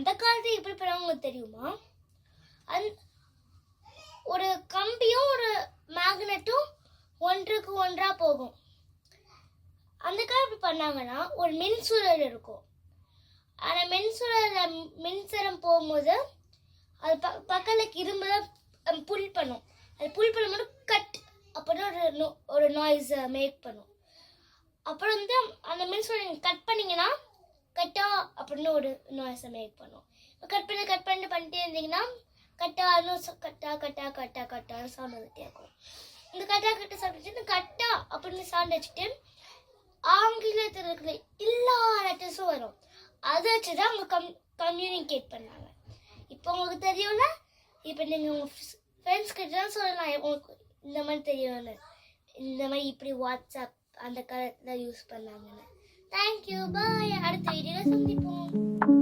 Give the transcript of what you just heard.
அந்த காலத்துல எப்படி பண்ணாங்க உங்களுக்கு தெரியுமா? ஒரு கம்பியும் ஒரு மேக்னெட்டும் ஒன்றுக்கு ஒன்றா போகும். அந்த காலம் எப்படி பண்ணாங்கன்னா ஒரு மின்சுழல் இருக்கும். அந்த மின்சுழல மின்சாரம் போகும்போது அது பக்கத்துல இரும்பு தான் புல் பண்ணும். அது புல் பண்ணும்போது கட் அப்படின்னு ஒரு நாய்ஸ் மேக் பண்ணும். அப்புறம் வந்து அந்த மின்சுழல் கட் பண்ணீங்கன்னா கட்டா அப்படின்னு ஒரு நாய்ஸை மேக் பண்ணும். கட் பண்ணிட்டே இருந்தீங்கன்னா கட்டா கட்டா கட்டா கட்டா கட்டான்னு சவுண்ட் வந்துட்டே இருக்கும். இந்த கட்டா கட்டா சவுண்ட் கட்டா அப்படின்னு சவுண்ட் வச்சுட்டு ஆங்கிலத்தில் இருக்கிற எல்லா லெட்டர்ஸும் வரும். அதை வச்சுதான் அவங்க கம்யூனிகேட் பண்ணாங்க. இப்போ உங்களுக்கு தெரியும்ல, இப்போ நீங்கள் உங்கள் ஃப்ரெண்ட்ஸ் கிட்ட தான் சொல்லலாம் உங்களுக்கு இந்த மாதிரி தெரியும்னு, இந்த மாதிரி இப்படி வாட்ஸ்அப் அந்த காலத்தில் யூஸ் பண்ணாங்கன்னு. தேங்க்யூ, பாய். அடுத்த வீடியோவில் சந்திப்போம்.